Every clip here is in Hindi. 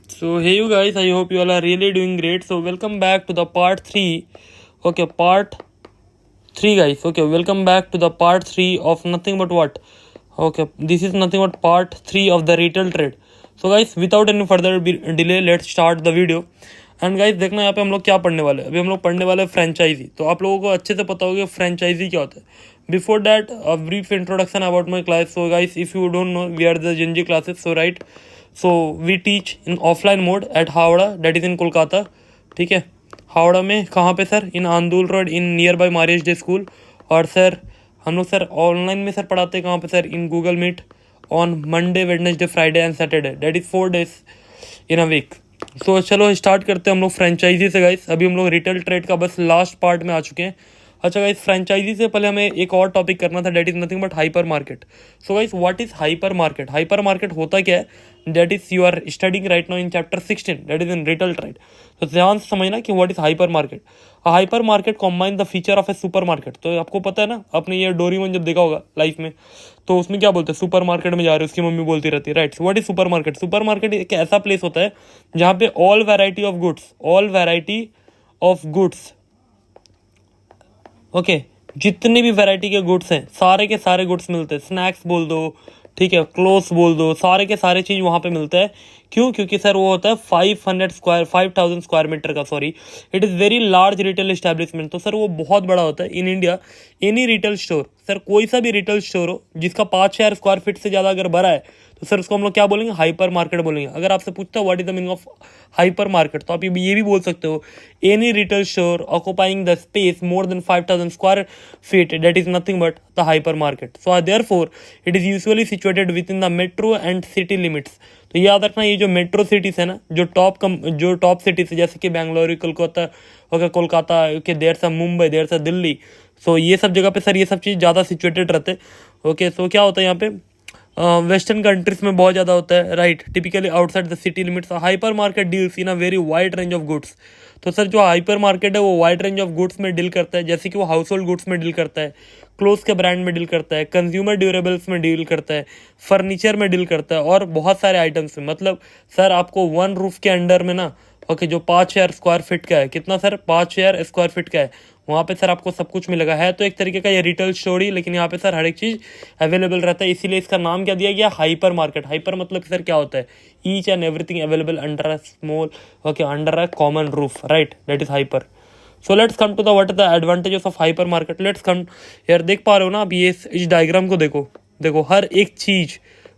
So hey you guys, I hope you all are really doing great. So welcome back to the part 3. Okay, part 3 guys. Okay, welcome back to the part 3 of nothing but what? Okay, this is nothing but part 3 of the retail trade. So guys, without any further delay, let's start the video. And guys देखना यहाँ पे हम लोग क्या पढ़ने वाले हैं. अभी हम लोग पढ़ने वाले हैं फ्रेंचाइजी. तो आप लोगों को अच्छे से पता होगा फ्रेंचाइजी क्या होता है. Before that a brief introduction about my class. So guys if you don't know we are the जिंजी classes. So right, so we teach in offline mode at Howrah, that is in Kolkata. ठीक है, हावड़ा में कहाँ पे sir? In Andul road, in near by Maria's day school. और सर हम लोग सर ऑनलाइन में सर पढ़ाते हैं कहाँ पे sir? In Google Meet on Monday, Wednesday, Friday and Saturday, that is 4 days in a week. तो चलो स्टार्ट करते हैं हम लोग फ्रेंचाइजी से गाइस. अभी हम लोग रिटेल ट्रेड का बस लास्ट पार्ट में आ चुके हैं. अच्छा गाइस, फ्रेंचाइजी से पहले हमें एक और टॉपिक करना था, that is nothing but hyper market. So guys what is hyper market? Hyper market होता क्या है? That is you are studying right now in chapter 16, that is in retail trade. तो ध्यान से समझना कि what is hyper market. Hyper market combine the feature of a super market. तो आपको पता है ना, आपने ये डोरेमोन जब देखा होगा लाइफ में, तो उसमें क्या बोलते हैं? सुपर मार्केट में जा रहे हो, उसकी मम्मी बोलती रहती है, right. What is super market? Super market एक ऐसा प्लेस होता है जहाँ पे all variety of goods, okay, जितने भी वैरायटी के गुड्स हैं सारे के सारे गुड्स मिलते हैं. स्नैक्स बोल दो, ठीक है, क्लोथ्स बोल दो, सारे के सारे चीज़ वहाँ पे मिलता है. क्यों? क्योंकि सर वो होता है 5,000 स्क्वायर मीटर का, sorry, it is very large retail establishment. तो सर वो बहुत बड़ा होता है. In India any retail store, sir कोई सा भी रिटेल स्टोर हो जिसका 5,000 स्क्वायर फीट से ज़्यादा अगर भरा है, तो सर उसको हम लोग क्या बोलेंगे? हाइपर मार्केट बोलेंगे. अगर आपसे पूछता है what is the meaning of hyper market, तो आप ये भी बोल सकते हो any retail store occupying the space more than 5,000 square feet, that is nothing but the hyper market. So therefore it is usually situated with in the metro and city limits. तो याद रखना, ये जो मेट्रो सिटीज़ है ना, जो टॉप सिटीज़ है, जैसे कि Bengaluru, Kolkata, okay, Kolkata, okay, there सा मुंबई, देयर सा दिल्ली. सो ये सब जगह पे सर ये सब चीज़ ज़्यादा सिचुएटेड रहते हैं. ओके, सो क्या होता है यहाँ पे? वेस्टर्न कंट्रीज में बहुत ज़्यादा होता है, right. Typically outside the city limits hyper market deals in a very wide range of goods. तो सर जो हाइपर मार्केट है वो वाइड रेंज ऑफ गुड्स में डील करता है, जैसे कि वो हाउस होल्ड गुड्स में डील करता है, क्लोथ्स के ब्रांड में डील करता है, कंज्यूमर ड्यूरेबल्स में डील करता है, फर्नीचर में डील करता है, और बहुत सारे आइटम्स में. मतलब सर आपको वन रूफ के अंडर में ना, ओके, जो 5,000 स्क्वायर फीट का है, कितना सर? 5,000 स्क्वायर फीट का है, वहाँ पे सर आपको सब कुछ मिलेगा. है तो एक तरीके का ये रिटेल स्टोर ही, लेकिन यहाँ पे सर हर एक चीज़ अवेलेबल रहता है. इसीलिए इसका नाम क्या दिया गया? Hyper market. हाइपर मतलब सर क्या होता है? Each and everything available under a small, okay, under a common roof, right, that is hyper. So let's come to the what are the advantages of hyper market. Let's come यार, देख पा रहे हो ना आप ये इस डायग्राम को? देखो हर एक चीज़,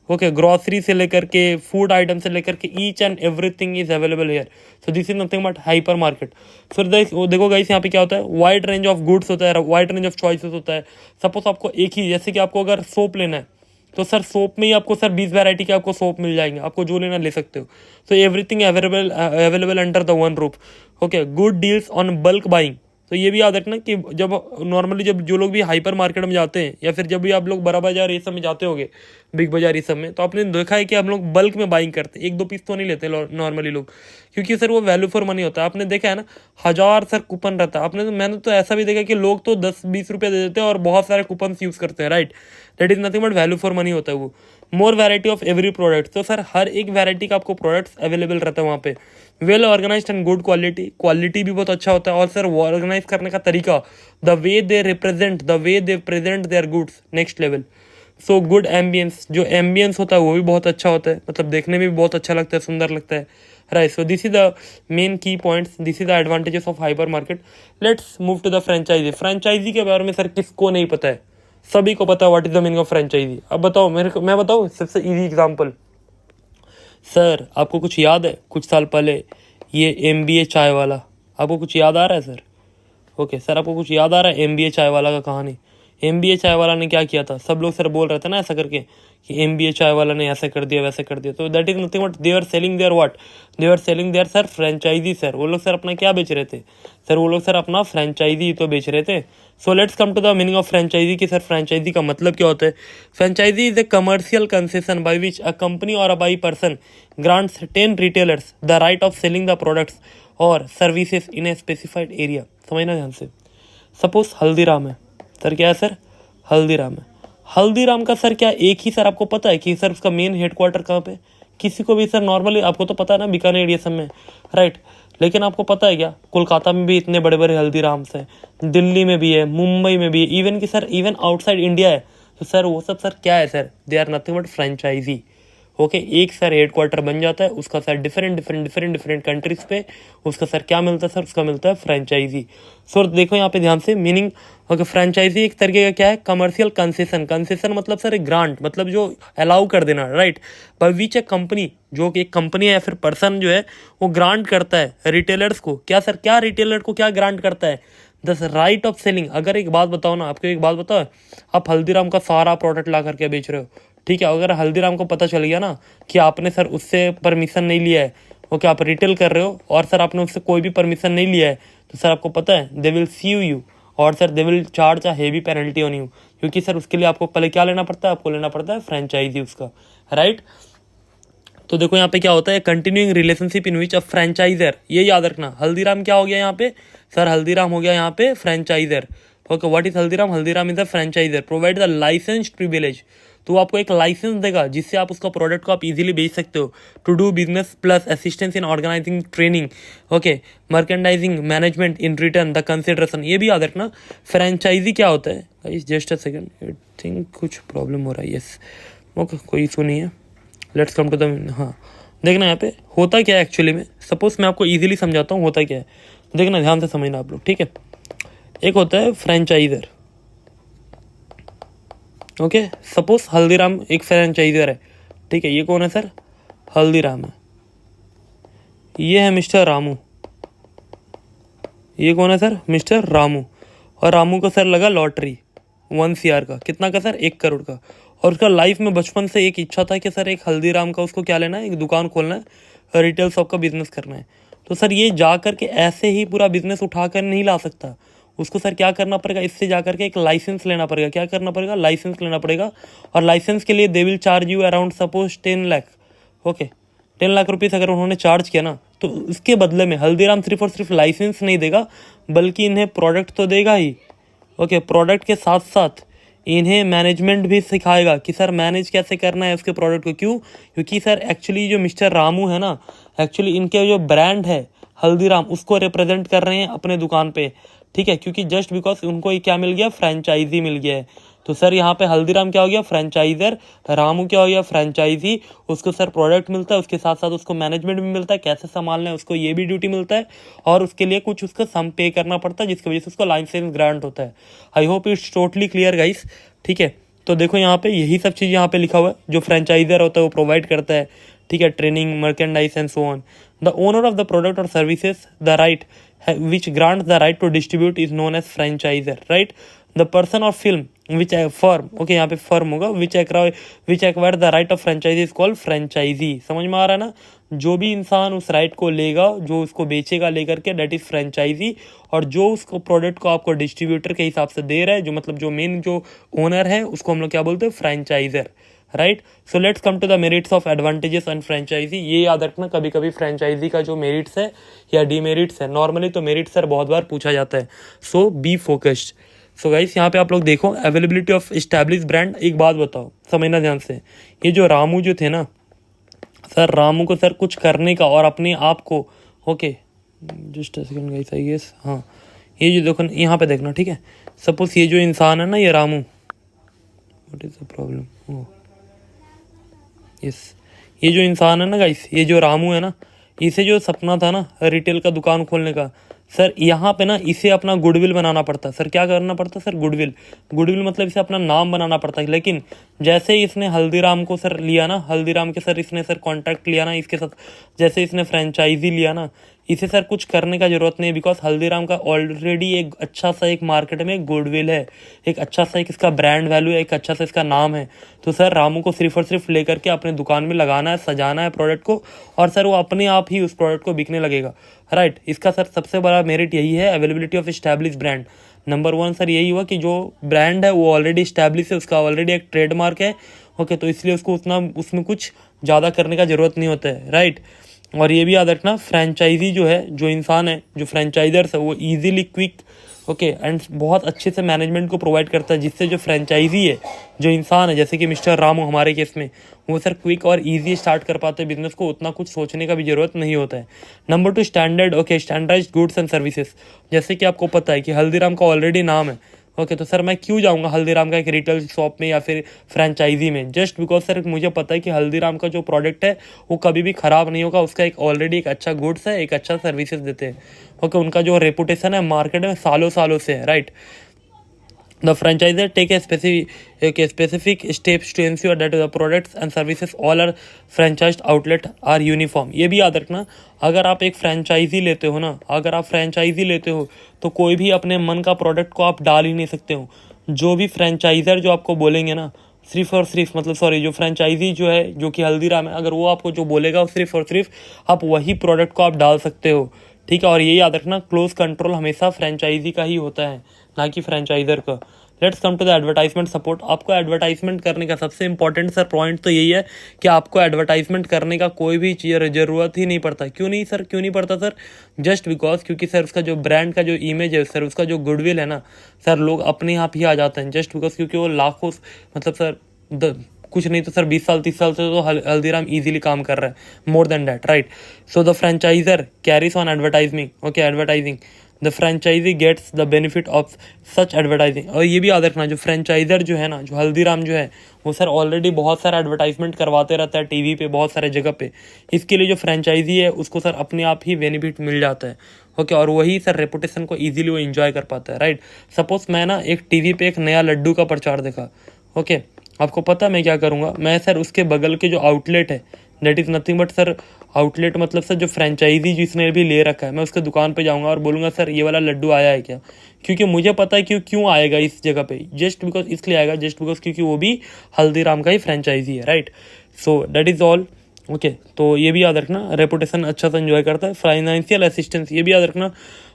ओके, ग्रॉसरी से लेकर के फूड आइटम से लेकर के each and everything is available here. So this is nothing but hyper market. So देखो गाइस, यहाँ पे क्या होता है? वाइड रेंज ऑफ गुड्स होता है, वाइड रेंज ऑफ चॉइसेस होता है. सपोज आपको एक ही, जैसे कि आपको अगर सोप लेना है, तो सर सोप में ही आपको सर 20 वैरायटी के आपको सोप मिल जाएंगे, आपको जो लेना ले सकते हो. So everything available under the one roof. Okay, good deals on bulk buying. तो ये भी याद रखना कि जब नॉर्मली जब जो लोग भी हाइपर मार्केट में जाते हैं, या फिर जब भी आप लोग बड़ा बाजार ये सब में जाते होगे, बिग बाजार ये सब में, तो आपने देखा है कि हम लोग बल्क में बाइंग करते हैं. 1-2 पीस तो नहीं लेते नॉर्मली लोग, क्योंकि सर वो वैल्यू फॉर मनी होता है. आपने देखा है ना, 1,000 सर कूपन रहता है. मैंने तो ऐसा भी देखा कि लोग तो 10-20 रुपये दे देते हैं और बहुत सारे कूपन यूज़ करते हैं, right. That is nothing but value for money होता है वो. मोर वैरायटी ऑफ एवरी प्रोडक्ट. तो सर हर एक वैरायटी का आपको प्रोडक्ट्स अवेलेबल रहता है वहाँ पे. Well organised and good quality भी बहुत अच्छा होता है. और सर वो ऑर्गेनाइज करने का तरीका, the way they present their goods, next level. So good ambience, जो एम्बियंस होता है वो भी बहुत अच्छा होता है, मतलब देखने में भी बहुत अच्छा लगता है, सुंदर लगता है, right. So this is the main key points, this is the advantages of hyper market. Let's move to the franchisee. Franchisee के बारे में सर किसको नहीं पता है? सभी को पता है what is the meaning of franchisee. अब बताओ मैं बताऊँ सबसे इजी एग्जाम्पल. सर आपको कुछ याद है कुछ साल पहले ये MBA चाय वाला, आपको कुछ याद आ रहा है सर? ओके सर, आपको कुछ याद आ रहा है MBA चाय वाला का कहानी? MBA चाय वाला ने क्या किया था? सब लोग सर बोल रहे थे ना ऐसा करके कि MBA चाय वाला ने ऐसा कर दिया वैसा कर दिया. तो that is nothing but they are selling their what? They are selling their sir franchisee. Sir वो लोग सर अपना क्या बेच रहे थे? सर वो लोग सर अपना फ्रेंचाइजी तो बेच रहे थे. So let's come to the meaning of franchisee कि सर फ्रेंचाइजी का मतलब क्या होता है. Franchisee is a commercial concession by which a company or a by person grants 10 retailers the right of selling the products or services in a specified area. समझना ध्यान से. सपोज हल्दीराम है सर, क्या है सर? हल्दीराम है. हल्दीराम का सर क्या एक ही सर आपको पता है कि सर उसका मेन हेडक्वार्टर कहाँ पे? किसी को भी सर नॉर्मली, आपको तो पता है ना बीकानेर ये सब में, राइट। लेकिन आपको पता है क्या, कोलकाता में भी इतने बड़े बड़े हल्दीराम्स हैं, दिल्ली में भी है, मुंबई में भी है, इवन कि सर इवन आउटसाइड इंडिया है। तो सर वो सब सर क्या है sir, they are nothing but franchisee. Okay, एक सर हेडक्वार्टर बन जाता है उसका सर डिफरेंट कंट्रीज पे, उसका सर क्या मिलता है सर, उसका मिलता है फ्रेंचाइजी। सो देखो यहाँ पे ध्यान से मीनिंग। ओके, फ्रेंचाइजी एक तरीके का क्या है, कमर्शियल कंसेशन। कंसेशन मतलब सर एक ग्रांट, मतलब जो अलाउ कर देना, right, by which A company, जो कि एक कंपनी है या फिर पर्सन जो है वो ग्रांट करता है रिटेलर्स को। क्या सर, क्या रिटेलर को क्या ग्रांट करता है, दस राइट ऑफ सेलिंग। अगर एक बात बताओ ना, आपको एक बात बताओ, आप हल्दीराम का सारा प्रोडक्ट ला करके बेच रहे हो, ठीक है, अगर हल्दीराम को पता चल गया ना कि आपने सर उससे परमिशन नहीं लिया है, ओके, आप रिटेल कर रहे हो और सर आपने उससे कोई भी परमिशन नहीं लिया है, तो सर आपको पता है दे विल सीव यू, और sir they will charge a heavy penalty on you, क्योंकि सर उसके लिए आपको पहले क्या लेना पड़ता है, आपको लेना पड़ता है फ्रेंचाइजी उसका, राइट। तो देखो यहाँ पे क्या होता है, continuing relationship in which a franchisor, ये याद रखना। हल्दीराम क्या हो गया यहाँ पे सर, हल्दीराम हो गया यहाँ पे franchiser. Okay, what is Haldiram, Haldiram is a franchiser provide the licence privilege. तो वो आपको एक लाइसेंस देगा जिससे आप उसका प्रोडक्ट को आप इजीली बेच सकते हो, to do business plus assistance in organising training, okay, merchandising management in return the consideration. ये भी याद रखना, फ्रेंचाइजी क्या होता है। Just a second, I think कुछ प्रॉब्लम हो रहा है, यस, ओके, कोई इशू नहीं है, लेट्स कम टू द, हाँ देखना यहाँ पे होता क्या है एक्चुअली में। सपोज मैं आपको इजीली समझाता हूँ होता क्या है, देखना ध्यान से समझना आप लोग, ठीक है। एक होता है फ्रेंचाइजर, ओके, सपोज हल्दीराम एक फ्रेंचाइजर है, ठीक है, ये कौन है सर, हल्दीराम है, ये है मिस्टर रामू, ये कौन है सर, मिस्टर रामू, और रामू को सर लगा लॉटरी 1 CR का, कितना का सर, 1 करोड़ का, और उसका लाइफ में बचपन से एक इच्छा था कि सर एक हल्दीराम का उसको क्या लेना है, एक दुकान खोलना है, रिटेल शॉप का बिजनेस करना है। तो सर ये जा करके ऐसे ही पूरा बिजनेस उठा कर नहीं ला सकता, उसको सर क्या करना पड़ेगा, इससे जा करके एक लाइसेंस लेना पड़ेगा। क्या करना पड़ेगा, लाइसेंस लेना पड़ेगा, और लाइसेंस के लिए they will charge you around suppose 10 lakh, okay, 10 lakh rupees अगर उन्होंने चार्ज किया ना, तो उसके बदले में हल्दीराम सिर्फ और सिर्फ लाइसेंस नहीं देगा, बल्कि इन्हें प्रोडक्ट तो देगा ही, ओके, प्रोडक्ट के साथ साथ इन्हें मैनेजमेंट भी सिखाएगा कि सर मैनेज कैसे करना है उसके प्रोडक्ट को। क्यों, क्योंकि सर एक्चुअली जो मिस्टर रामू है ना, एक्चुअली इनके जो ब्रांड है हल्दीराम, उसको रिप्रेजेंट कर रहे हैं अपने दुकान पे, ठीक है, क्योंकि जस्ट बिकॉज उनको ये क्या मिल गया, फ्रेंचाइजी मिल गया है। तो सर यहाँ पे हल्दीराम क्या हो गया, फ्रेंचाइजर, रामू क्या हो गया, फ्रेंचाइजी, उसको सर प्रोडक्ट मिलता है, उसके साथ साथ उसको मैनेजमेंट भी मिलता है, कैसे संभालना है उसको ये भी ड्यूटी मिलता है, और उसके लिए कुछ उसको सम पे करना पड़ता है, जिसकी वजह से उसको लाइसेंस ग्रांट होता है। I hope it's totally clear guys, ठीक है। तो देखो यहाँ पे यही सब चीज़ यहाँ पे लिखा हुआ है, जो फ्रेंचाइजर होता है वो प्रोवाइड करता है, ठीक है, training, merchandise and so on. The owner of the product और services the right which grants the right to distribute is known as franchisor, right? The person or film which a firm, okay, यहाँ पे firm होगा, which acquire the right of franchise is called franchisee। समझ में आ रहा है ना, जो भी इंसान उस राइट को लेगा, जो उसको बेचेगा लेकर के, डेट इज फ्रेंचाइजी, और जो उसको प्रोडक्ट को आपको डिस्ट्रीब्यूटर के हिसाब से दे रहा है, जो मतलब जो मेन जो ओनर है, उसको हम लोग क्या बोलते हैं, franchiser, right. So let's come to the merits of advantages and franchisee. ये याद रखना, कभी कभी फ्रेंचाइजी का जो मेरिट्स है या डीमेरिट्स है, नॉर्मली तो मेरिट्स सर बहुत बार पूछा जाता है, सो बी फोकस्ड। सो गाइस यहाँ पे आप लोग देखो, अवेलेबिलिटी ऑफ एस्टैब्लिश ब्रांड। एक बात बताओ, समझना ध्यान से, ये जो रामू जो थे ना सर, रामू को सर कुछ करने का और अपने आप को, okay just second guys, I guess, हाँ, ये जो देखो यहाँ पे देखना, ठीक है, सपोज ये जो इंसान है ना, ये Ramu, what is the problem, yes, ये जो इंसान है ना गाइस, ये जो रामू है ना, इसे जो सपना था ना रिटेल का दुकान खोलने का, सर यहाँ पे ना इसे अपना गुडविल बनाना पड़ता है। सर क्या करना पड़ता है सर, गुडविल, गुडविल मतलब इसे अपना नाम बनाना पड़ता है। लेकिन जैसे ही इसने हल्दीराम को सर लिया ना, हल्दीराम के सर इसने सर कॉन्ट्रैक्ट लिया ना इसके साथ, जैसे इसने फ्रेंचाइजी लिया ना, इसे सर कुछ करने का जरूरत नहीं, बिकॉज हल्दीराम का ऑलरेडी एक अच्छा सा एक मार्केट में गुडविल है, एक अच्छा सा एक इसका ब्रांड वैल्यू है, एक अच्छा सा इसका नाम है। तो सर रामू को सिर्फ और सिर्फ लेकर के अपने दुकान में लगाना है, सजाना है प्रोडक्ट को, और सर वो अपने आप ही उस प्रोडक्ट को बिकने लगेगा, राइट। इसका सर सबसे बड़ा मेरिट यही है, availability of establish brand. Number 1 sir यही हुआ कि जो ब्रांड है वो ऑलरेडी एस्टैब्लिश है, उसका ऑलरेडी एक ट्रेडमार्क है, ओके, तो इसलिए उसको उतना उसमें कुछ ज़्यादा करने का ज़रूरत नहीं होता है, राइट। और ये भी याद रखना, फ्रेंचाइजी जो है, जो इंसान है, जो फ्रेंचाइजर्स है, वो ईजिली क्विक, ओके एंड बहुत अच्छे से मैनेजमेंट को प्रोवाइड करता है, जिससे जो फ्रेंचाइजी है, जो इंसान है जैसे कि मिस्टर रामू हमारे केस में, वो सर क्विक और इजी स्टार्ट कर पाते हैं बिजनेस को, उतना कुछ सोचने का भी जरूरत नहीं होता है। Number 2 standard, okay standardised goods and services. जैसे कि आपको पता है कि हल्दीराम का ऑलरेडी नाम है, ओके तो सर मैं क्यों जाऊंगा हल्दीराम का एक रिटेल शॉप में या फिर फ्रेंचाइजी में, जस्ट बिकॉज सर मुझे पता है कि हल्दीराम का जो प्रोडक्ट है वो कभी भी ख़राब नहीं होगा, उसका एक ऑलरेडी एक अच्छा गुड्स है, एक अच्छा सर्विसेज देते हैं। ओके उनका जो रेपुटेशन है मार्केट में सालों सालों से है, right. The franchisor take a specific steps to ensure that the products and services all are franchised outlet are uniform। ये भी याद रखना, अगर आप एक फ्रेंचाइजी लेते हो ना, अगर आप फ्रेंचाइजी लेते हो तो कोई भी अपने मन का प्रोडक्ट को आप डाल ही नहीं सकते हो। जो भी फ्रेंचाइजर जो आपको बोलेंगे ना, सिर्फ और सिर्फ मतलब सॉरी जो फ्रेंचाइजी जो है जो कि हल्दीराम है, अगर वो आपको जो बोलेगा वो सिर्फ और सिर्फ आप वही प्रोडक्ट को आप डाल सकते हो, ठीक है। और ये याद रखना क्लोज कंट्रोल हमेशा फ्रेंचाइजी का ही होता है, ना कि फ्रेंचाइजर का। Let's come to the advertisement support. आपको एडवर्टाइजमेंट करने का सबसे इंपॉर्टेंट सर पॉइंट तो यही है कि आपको एडवर्टाइजमेंट करने का कोई भी ज़रूरत ही नहीं पड़ता। क्यों नहीं सर, क्यों नहीं पड़ता सर? जस्ट बिकॉज क्योंकि सर उसका जो ब्रांड का जो इमेज है सर, उसका जो गुडविल है ना सर, लोग अपने आप ही आ जाते हैं, जस्ट बिकॉज क्योंकि वो लाखों मतलब सर कुछ नहीं तो सर 20 साल 30 साल से तो हल्दीराम इजीली काम कर रहा है, more than that, right. So the franchiser carries on advertising, okay advertising, the franchisee gets the benefit of such advertising. और ये भी याद रखना, जो फ्रेंचाइजर जो है ना, जो हल्दीराम जो है वो सर ऑलरेडी बहुत सारा एडवर्टाइजमेंट करवाते रहता है टीवी पे, बहुत सारे जगह पे। इसके लिए जो फ्रेंचाइजी है उसको सर अपने आप ही बेनिफिट मिल जाता है, ओके और वही सर रेपुटेशन को ईजिली वो इंजॉय कर पाता है, राइट। सपोज मैं ना एक टीवी पे एक नया लड्डू का प्रचार देखा, ओके आपको पता मैं क्या करूँगा, मैं सर उसके बगल के जो आउटलेट है, that is nothing but sir outlet मतलब सर जो फ्रेंचाइजी जिसने भी ले रखा है, मैं उसके दुकान पे जाऊंगा और बोलूँगा सर ये वाला लड्डू आया है क्या, क्योंकि मुझे पता है क्यों आएगा इस जगह पे, जस्ट बिकॉज इसलिए आएगा, जस्ट बिकॉज क्योंकि वो भी हल्दीराम का ही फ्रेंचाइजी है, right. So that is all, okay. तो ये भी याद रखना, रेपुटेशन अच्छा सा एंजॉय करता है। फाइनेंशियल असिस्टेंस, ये भी याद रखना,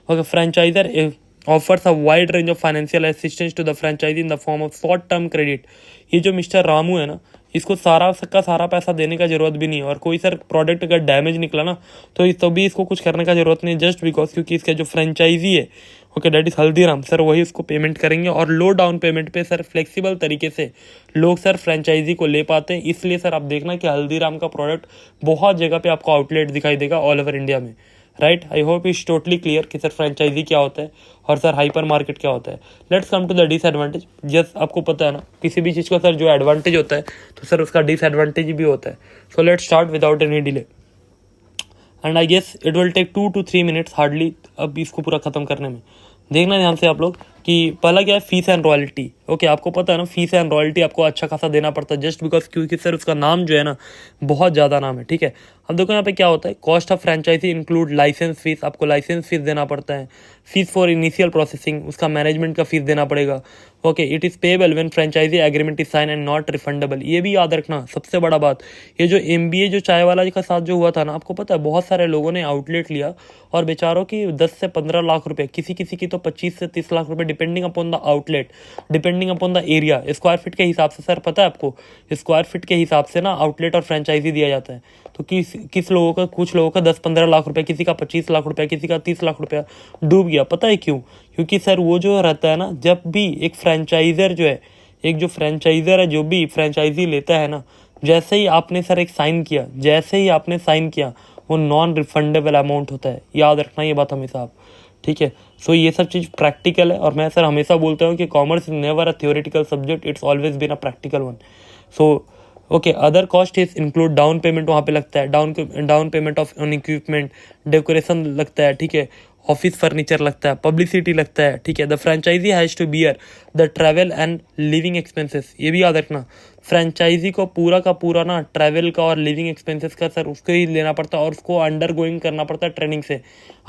okay franchisor offers a wide range of financial assistance to the franchisee in the form of short term credit। ये जो मिस्टर रामू है ना, इसको सारा का सारा पैसा देने का ज़रूरत भी नहीं है, और कोई सर प्रोडक्ट अगर डैमेज निकला ना तो भी इसको कुछ करने का ज़रूरत नहीं, जस्ट बिकॉज क्योंकि इसका जो फ्रेंचाइजी है, okay that is Haldiram, sir वही उसको पेमेंट करेंगे। और लो डाउन पेमेंट पे सर फ्लेक्सिबल तरीके से लोग सर फ्रेंचाइजी को ले पाते हैं। इसलिए सर आप देखना कि हल्दीराम का प्रोडक्ट बहुत जगह पे आपको आउटलेट दिखाई देगा ऑल ओवर इंडिया में, right. I hope is totally clear कि सर फ्रेंचाइजी क्या होता है और सर हाइपर मार्केट क्या होता है। Let's come to the disadvantage. Just आपको पता है ना, किसी भी चीज़ का सर जो एडवांटेज होता है तो सर उसका डिसएडवांटेज भी होता है। So let's start without any delay, and I guess it will take 2 to 3 minutes hardly अब इसको पूरा ख़त्म करने में। देखना ध्यान से आप लोग कि पहला क्या है, फीस एंड रॉयल्टी। ओके आपको पता है ना, फीस एंड रॉयल्टी आपको अच्छा खासा देना पड़ता है, जस्ट बिकॉज क्योंकि सर उसका नाम जो है ना बहुत ज़्यादा नाम है, ठीक है। अब देखो यहाँ पे क्या होता है, cost of franchisee include licence fees, आपको लाइसेंस फीस देना पड़ता है, फीस फॉर इनिशियल प्रोसेसिंग, उसका मैनेजमेंट का फीस देना पड़ेगा, okay. It is payable when franchisee agreement is sign and not refundable. ये भी याद रखना, सबसे बड़ा बात, ये जो MBA जो चाय वाला का साथ जो हुआ था ना, आपको पता है बहुत सारे लोगों ने आउटलेट लिया और बेचारों की 10 से 15 लाख रुपए, किसी किसी की तो 25 से 30 लाख रुपए, depending upon the outlet, depending upon the area. Square feet के हिसाब से सर पता है आपको, स्क्वायर फीट के हिसाब से ना आउटलेट और फ्रेंचाइजी दिया जाता है। तो किस लोगों का, कुछ लोगों का 10-15 लाख रुपए, किसी का 25 लाख रुपए, किसी का 30 लाख रुपया डूब गया। पता है क्यों? क्योंकि सर वो जो रहता है ना, जब भी एक फ्रेंचाइजर जो है, एक जो फ्रेंचाइजर है जो भी फ्रेंचाइजी लेता है ना, जैसे ही आपने सर एक साइन किया, जैसे ही आपने साइन किया, वो नॉन रिफंडेबल अमाउंट होता है। याद रखना ये बात हमेशा आप, ठीक है। सो ये सब चीज़ प्रैक्टिकल है, और मैं सर हमेशा बोलता हूँ कि commerce is never a theoretical subject, it's always been a practical one. So okay, other cost is include down payment, वहाँ पे लगता है down payment of on equipment, decoration लगता है, ठीक है, ऑफिस फर्नीचर लगता है, पब्लिसिटी लगता है, ठीक है। The franchisee has to bear the travel and living expenses. ये भी याद रखना, फ्रेंचाइजी को पूरा का पूरा ना ट्रैवल का और लिविंग एक्सपेंसेस का सर उसको ही लेना पड़ता है, और उसको अंडर गोइंग करना पड़ता है ट्रेनिंग से।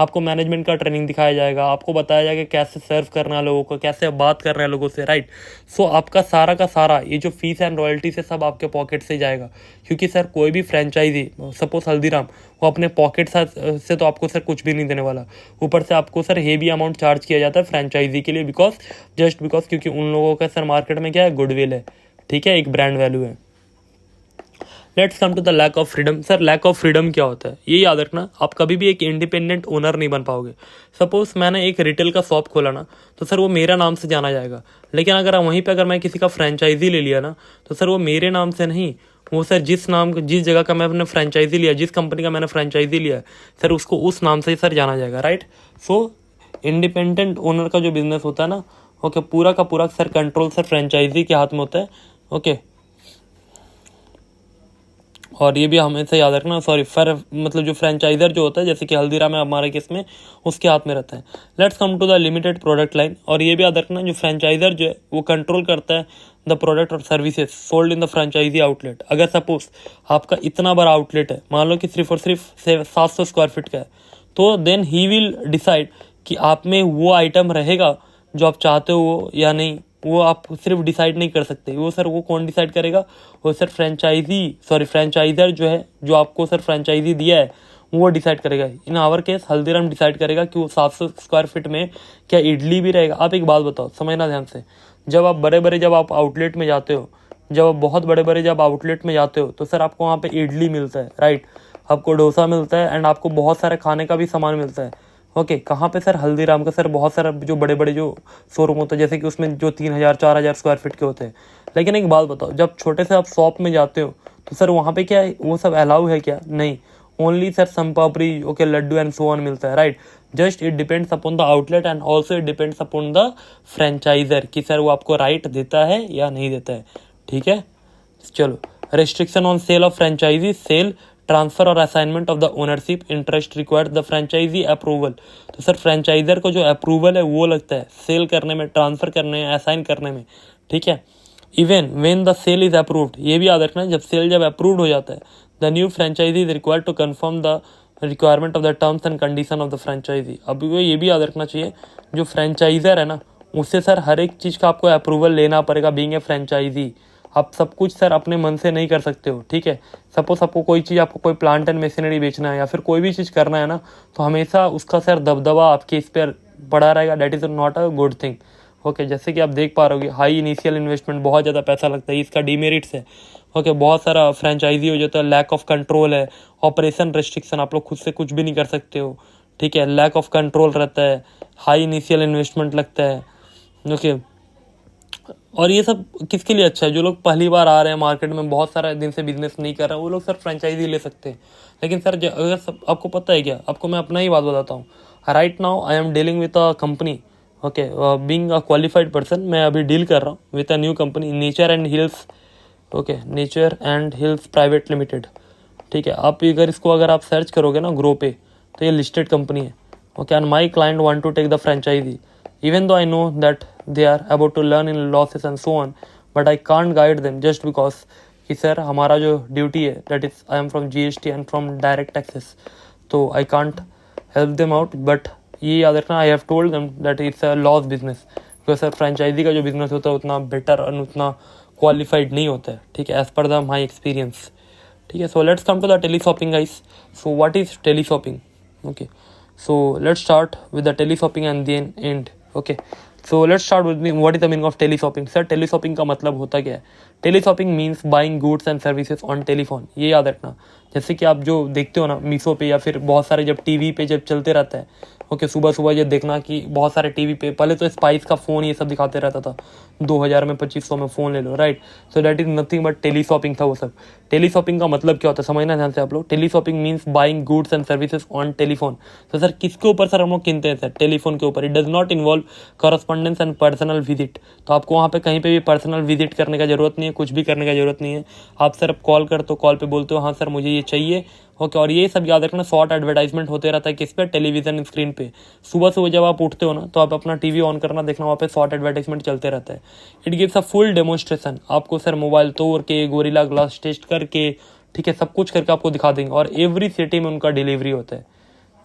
आपको मैनेजमेंट का ट्रेनिंग दिखाया जाएगा, आपको बताया जाएगा कैसे सर्व करना है लोगों को, कैसे बात करना है लोगों से, राइट। सो आपका सारा का सारा ये जो फीस एंड रॉयल्टी से सब आपके पॉकेट से जाएगा, क्योंकि सर कोई भी फ्रेंचाइजी, सपोज हल्दीराम, वो अपने पॉकेट से तो आपको सर कुछ भी नहीं देने वाला, ऊपर से आपको सर हेवी अमाउंट चार्ज किया जाता है फ्रेंचाइजी के लिए, जस्ट बिकॉज क्योंकि उन लोगों का सर मार्केट में क्या है, गुडविल है, ठीक है, एक ब्रांड वैल्यू है। Let's come to the lack of freedom. Sir lack of freedom क्या होता है ये याद रखना, आप कभी भी एक इंडिपेंडेंट ओनर नहीं बन पाओगे। सपोज मैंने एक रिटेल का शॉप खोला ना, तो सर वो मेरा नाम से जाना जाएगा, लेकिन अगर वहीं पे अगर मैं किसी का फ्रेंचाइजी ले लिया ना, तो सर वो मेरे नाम से नहीं, वो सर जिस जगह का मैंने फ्रेंचाइजी लिया, जिस कंपनी का मैंने फ्रेंचाइजी लिया सर उसको उस नाम से ही सर जाना जाएगा, राइट। सो इंडिपेंडेंट ओनर का जो बिजनेस होता है ना, ओके, पूरा का पूरा सर कंट्रोल सर फ्रेंचाइजी के हाथ में होता है, ओके। और ये भी हमेशा याद रखना, मतलब जो फ्रेंचाइजर जो होता है, जैसे कि हल्दीराम है हमारे केस में, उसके हाथ में रहता है। Let's come to the limited product line. और ये भी याद रखना, जो फ्रेंचाइजर जो है वो कंट्रोल करता है द प्रोडक्ट और services sold in the franchisee outlet. अगर सपोज आपका इतना बड़ा आउटलेट है, मान लो कि सिर्फ और सिर्फ 700 स्क्वायर फीट का है, तो देन ही विल डिसाइड कि आप में वो आइटम रहेगा जो आप चाहते हो या नहीं। वो आप सिर्फ डिसाइड नहीं कर सकते, वो सर वो कौन डिसाइड करेगा, वो सर फ्रेंचाइजर जो है, जो आपको सर फ्रेंचाइजी दिया है वो डिसाइड करेगा। In our case Haldiram decide करेगा कि वो 700 स्क्वायर फीट में क्या इडली भी रहेगा। आप एक बात बताओ, समझना ध्यान से, जब आप आउटलेट में जाते हो, जब आउटलेट में जाते हो तो सर आपको वहाँ पे इडली मिलता है, राइट, आपको डोसा मिलता है एंड आपको बहुत सारे खाने का भी सामान मिलता है, ओके। कहाँ पे सर, हल्दीराम का सर बहुत सारा जो बड़े बड़े जो शोरूम होते हैं, जैसे कि उसमें जो 3000-4000 स्क्वायर फीट के होते हैं। लेकिन एक बात बताओ, जब छोटे से आप शॉप में जाते हो तो सर वहाँ पे क्या है, वो सब अलाउ है क्या? नहीं, ओनली सर संपापड़ी, okay, laddu and so on मिलता है, right. Just it depends upon the outlet and also it depends upon the franchisor कि सर वो आपको राइट देता है या नहीं देता है, ठीक है। चलो, restriction on sale of franchisee, sale, transfer or assignment of the ownership interest required the franchisee approval. तो सर फ्रेंचाइजर को जो अप्रूवल है वो लगता है सेल करने में, ट्रांसफर करने में, असाइन करने में, ठीक है। Even when the sale is approved, ये भी याद रखना, जब अप्रूव्ड हो जाता है, the new franchisee is required to confirm the requirement of the terms and condition of the franchisee. अब ये भी याद रखना चाहिए, जो फ्रेंचाइजर है ना, उससे सर हर एक चीज़ का आपको अप्रूवल लेना पड़ेगा। बीइंग ए फ्रेंचाइजी आप सब कुछ सर अपने मन से नहीं कर सकते हो, ठीक है। सपोज आपको कोई प्लांट एंड मशीनरी बेचना है या फिर कोई भी चीज़ करना है ना, तो हमेशा उसका सर दबदबा आपके इस पर पड़ा रहेगा, that is not a good thing, okay. जैसे कि आप देख पा रहे हो, हाई इनिशियल इन्वेस्टमेंट, बहुत ज़्यादा पैसा लगता है, इसका डीमेरिट्स है, ओके। बहुत सारा फ्रेंचाइजी हो जाता है, लैक ऑफ कंट्रोल है, ऑपरेशन रेस्ट्रिक्शन, आप लोग खुद से कुछ भी नहीं कर सकते हो, ठीक है। लैक ऑफ कंट्रोल रहता है, हाई इनिशियल इन्वेस्टमेंट लगता है, ओके। और ये सब किसके लिए अच्छा है? जो लोग पहली बार आ रहे हैं मार्केट में, बहुत सारा दिन से बिजनेस नहीं कर रहे हैं, वो लोग सर फ्रेंचाइजी ले सकते हैं। लेकिन सर अगर सब आपको पता है क्या, आपको मैं अपना ही बात बताता हूँ। Right now I am dealing with a company, okay, being a qualified person, मैं अभी डील कर रहा हूँ with a new company, nature and hills, okay, nature and hills private limited, ठीक है। अगर आप सर्च करोगे ना ग्रो पे, तो ये लिस्टेड कंपनी है, okay. And my client want to take the franchisee, even though I know that they are about to learn in losses and so on, but I can't guide them just because कि सर हमारा जो ड्यूटी है, that is I am from GST and from direct taxes, तो I can't help them out, but ये याद रखना, I have told them that it's a loss business, because sir franchisee का जो बिजनेस होता है उतना बेटर और उतना क्वालिफाइड नहीं होता है, ठीक है, as per the my experience, ठीक है। So let's come to the tele shopping guys. So what is tele shopping? Okay, so let's start with the teleshopping and then end, okay। so let's start with what is the meaning of teleshopping। Sir teleshopping का मतलब होता क्या है? teleshopping means buying goods and services on telephone, ये याद रखना। जैसे कि आप जो देखते हो ना मीशो पे, या फिर बहुत सारे जब टीवी पे जब चलते रहता है, ओके, सुबह सुबह ये देखना कि बहुत सारे टीवी पे, पहले तो स्पाइस का फ़ोन ये सब दिखाते रहता था, 2000 में 2500 में फ़ोन ले लो, right. So that is nothing but teleshopping था वो सब। टेली शॉपिंग का मतलब क्या होता है, समझना ध्यान से आप लोग। Tele shopping means buying goods and services on telephone. तो सर किसके ऊपर सर हम लोग किनते हैं? सर टेलीफोन के ऊपर। It does not involve correspondence and personal visit. तो आपको वहाँ पे कहीं पे भी पर्सनल विजिट करने का जरूरत नहीं है, कुछ भी करने का जरूरत नहीं है। आप सर कॉल करते हो, कॉल पे बोलते हो हाँ सर मुझे ये चाहिए, ओके। और ये सब याद रखना, शॉर्ट एडवर्टाइजमेंट होते रहता है किस पे? टेलीविजन स्क्रीन पे। सुबह सुबह जब आप उठते हो ना, तो आप अपना टीवी ऑन करना, देखना वहाँ पे शॉर्ट एडवर्टाइजमेंट चलते रहता है। It gives a full demonstration, आपको सर मोबाइल तोड़ के, गोरिल्ला ग्लास टेस्ट करके, ठीक है, सब कुछ करके आपको दिखा देंगे। और एवरी सिटी में उनका डिलीवरी होता है,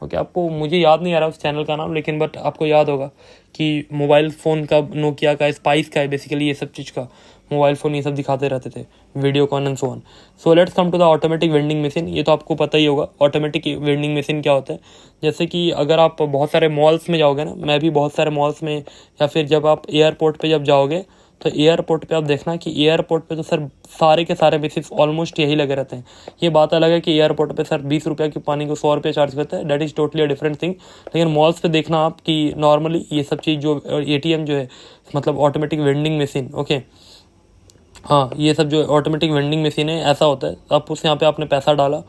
ओके। आपको मुझे याद नहीं आ रहा उस चैनल का नाम, लेकिन बट आपको याद होगा कि मोबाइल फ़ोन का, नोकिया का, स्पाइस का है बेसिकली, ये सब चीज़ का मोबाइल फ़ोन ये सब दिखाते रहते थे, Videocon and so on. So let's come to the automatic vending machine. ये तो आपको पता ही होगा ऑटोमेटिक वेंडिंग मशीन क्या होता है। जैसे कि अगर आप बहुत सारे मॉल्स में जाओगे ना, मैं भी बहुत सारे मॉल्स में, या फिर जब आप एयरपोर्ट पे जब जाओगे, तो एयरपोर्ट पे आप देखना कि एयरपोर्ट पे तो सर सारे के सारे बेसिस ऑलमोस्ट यही लगे रहते हैं। ये बात अलग है कि एयरपोर्ट पे सर 20 रुपये की पानी को 100 रुपये चार्ज करते हैं, that is totally a different thing. लेकिन मॉल्स पे देखना आप कि नॉर्मली ये सब चीज़ जो ATM जो है मतलब ऑटोमेटिक वेंडिंग मशीन, ओके हाँ, ये सब जो ऑटोमेटिक वेंडिंग मशीन है ऐसा होता है, आप उस यहाँ पे आपने पैसा डाला,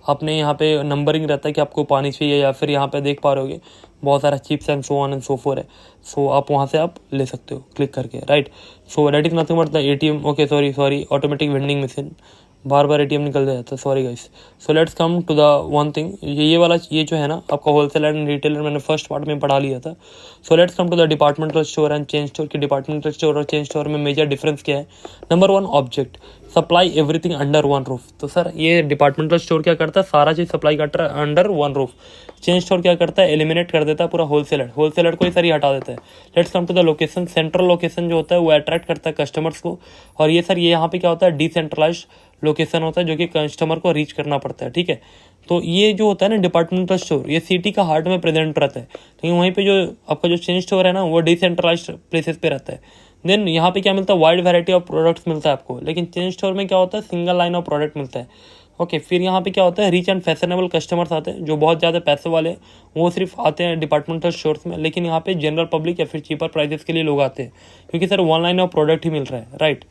आपने यहाँ पे नंबरिंग रहता है कि आपको पानी चाहिए, या फिर यहाँ पे देख पा रहे होगे बहुत सारा chips and so on and so four है। सो आप वहाँ से आप ले सकते हो क्लिक करके, right. So that is nothing but the ATM, okay sorry automatic vending machine, बार बार ATM निकल जाता है, sorry guys. So let's come to the one thing, ये वाला ये जो है ना आपका होलसेल एंड रिटेलर मैंने फर्स्ट पार्ट में पढ़ा लिया था। So let's come to the departmental store and chain store की डिपार्टमेंटल स्टोर और चेन स्टोर में मेजर डिफरेंस क्या है। Number 1 object, supply everything under one roof. तो सर ये डिपार्टमेंटल स्टोर क्या करता है, सारा चीज़ सप्लाई करता है under one roof. Chain store क्या करता है, एलिमिनेट कर देता है पूरा होलसेलर को ही सर ये हटा देता है। Let's come to the location, central location जो होता है वो अट्रैक्ट करता है कस्टमर्स को, और ये सर ये यहाँ पे क्या होता है, डिसेंट्रलाइज लोकेशन होता है जो कि कस्टमर को रीच करना पड़ता है, ठीक है। तो ये जो होता है ना डिपार्टमेंटल स्टोर, ये सिटी का हार्ट में प्रेजेंट रहता है, लेकिन वहीं पे जो आपका जो चेन स्टोर है ना वो डिसेंट्रलाइज प्लेसेस पे रहता है। देन यहाँ पे क्या मिलता है, वाइड वैरायटी ऑफ प्रोडक्ट्स मिलता है आपको, लेकिन चेन स्टोर में क्या होता है, सिंगल लाइन ऑफ प्रोडक्ट मिलता है, ओके। फिर यहाँ पे क्या होता है, रिच एंड फैशनेबल कस्टमर्स आते हैं जो बहुत ज़्यादा पैसे वाले हैं, वो सिर्फ आते हैं डिपार्टमेंटल स्टोर्स में, लेकिन यहाँ पे जनरल पब्लिक या फिर चीपर प्राइजेस के लिए लोग आते हैं क्योंकि sir one line of product ही मिल रहा है, right.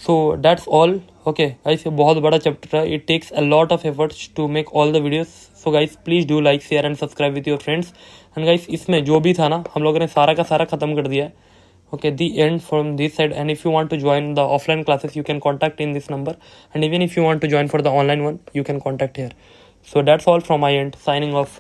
So that's all, okay guys. ये बहुत बड़ा चैप्टर है, it takes a lot of efforts to make all the videos. So guys please do like share and subscribe with your friends. And guys इसमें जो भी था ना हम लोगों ने सारा का सारा खत्म कर दिया है, okay, the end from this side. And if you want to join the offline classes you can contact in this number, and even if you want to join for the online one you can contact here. So that's all from my end, signing off.